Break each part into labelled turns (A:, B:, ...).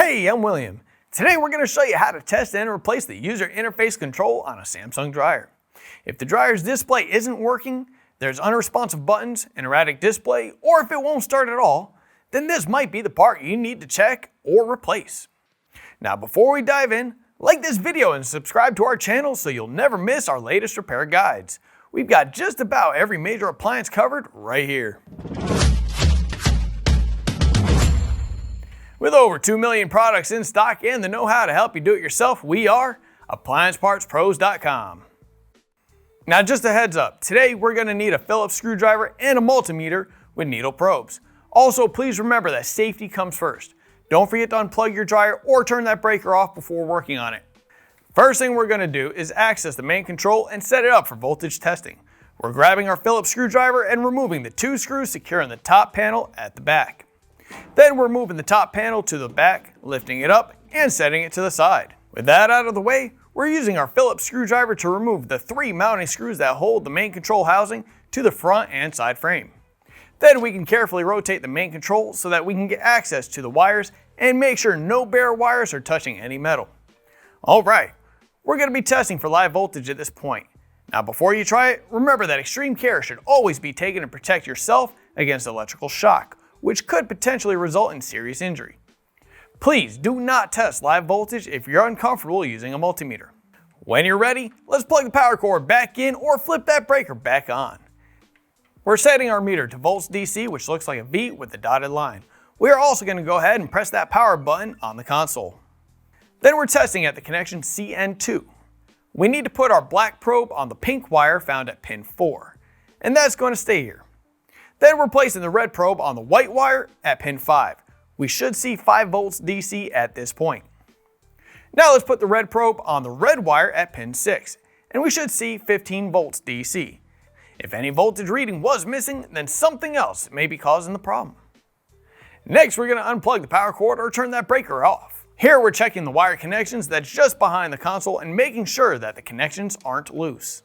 A: Hey, I'm William. Today we're going to show you how to test and replace the user interface control on a Samsung dryer. If the dryer's display isn't working, there's unresponsive buttons, an erratic display, or if it won't start at all, then this might be the part you need to check or replace. Now before we dive in, like this video and subscribe to our channel so you'll never miss our latest repair guides. We've got just about every major appliance covered right here. With over 2 million products in stock and the know-how to help you do it yourself, we are AppliancePartsPros.com. Now just a heads up, today we're going to need a Phillips screwdriver and a multimeter with needle probes. Also, please remember that safety comes first. Don't forget to unplug your dryer or turn that breaker off before working on it. First thing we're going to do is access the main control and set it up for voltage testing. We're grabbing our Phillips screwdriver and removing the 2 screws securing the top panel at the back. Then we're moving the top panel to the back, lifting it up, and setting it to the side. With that out of the way, we're using our Phillips screwdriver to remove the 3 mounting screws that hold the main control housing to the front and side frame. Then we can carefully rotate the main control so that we can get access to the wires and make sure no bare wires are touching any metal. Alright, we're going to be testing for live voltage at this point. Now before you try it, remember that extreme care should always be taken to protect yourself against electrical shock, which could potentially result in serious injury. Please do not test live voltage if you're uncomfortable using a multimeter. When you're ready, let's plug the power cord back in or flip that breaker back on. We're setting our meter to volts DC, which looks like a V with a dotted line. We are also going to go ahead and press that power button on the console. Then we're testing at the connection CN2. We need to put our black probe on the pink wire found at pin 4, and that's going to stay here. Then we're placing the red probe on the white wire at pin 5. We should see 5 volts DC at this point. Now let's put the red probe on the red wire at pin 6, and we should see 15 volts DC. If any voltage reading was missing, then something else may be causing the problem. Next, we're going to unplug the power cord or turn that breaker off. Here we're checking the wire connections that's just behind the console and making sure that the connections aren't loose.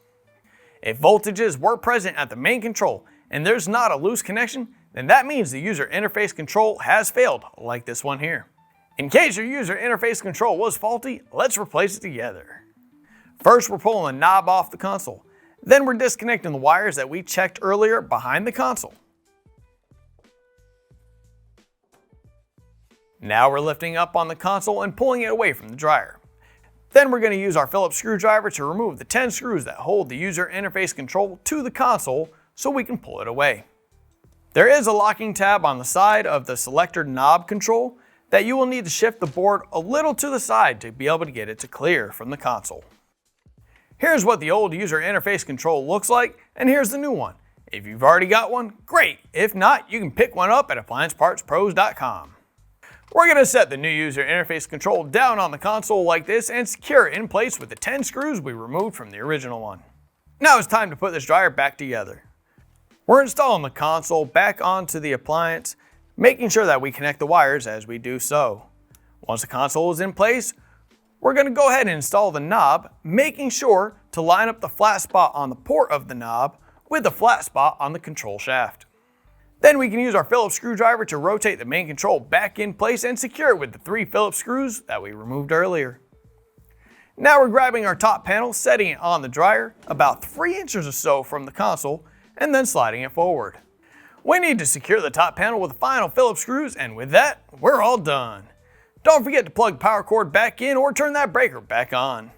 A: If voltages were present at the main control and there's not a loose connection, then that means the user interface control has failed, like this one here. In case your user interface control was faulty, let's replace it together. First, we're pulling the knob off the console. Then we're disconnecting the wires that we checked earlier behind the console. Now we're lifting up on the console and pulling it away from the dryer. Then we're going to use our Phillips screwdriver to remove the 10 screws that hold the user interface control to the console so we can pull it away. There is a locking tab on the side of the selector knob control that you will need to shift the board a little to the side to be able to get it to clear from the console. Here's what the old user interface control looks like, and here's the new one. If you've already got one, great. If not, you can pick one up at AppliancePartsPros.com. We're going to set the new user interface control down on the console like this and secure it in place with the 10 screws we removed from the original one. Now it's time to put this dryer back together. We're installing the console back onto the appliance, making sure that we connect the wires as we do so. Once the console is in place, we're going to go ahead and install the knob, making sure to line up the flat spot on the port of the knob with the flat spot on the control shaft. Then we can use our Phillips screwdriver to rotate the main control back in place and secure it with the 3 Phillips screws that we removed earlier. Now we're grabbing our top panel, setting it on the dryer about 3 inches or so from the console, and then sliding it forward. We need to secure the top panel with the final Phillips screws, and with that, we're all done. Don't forget to plug the power cord back in or turn that breaker back on.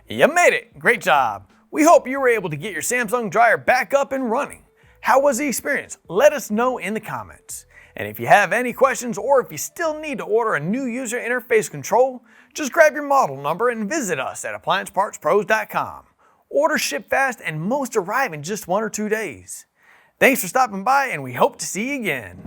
A: You made it! Great job! We hope you were able to get your Samsung dryer back up and running. How was the experience? Let us know in the comments. And if you have any questions or if you still need to order a new user interface control, just grab your model number and visit us at AppliancePartsPros.com. Orders ship fast and most arrive in just 1 or 2 days. Thanks for stopping by and we hope to see you again.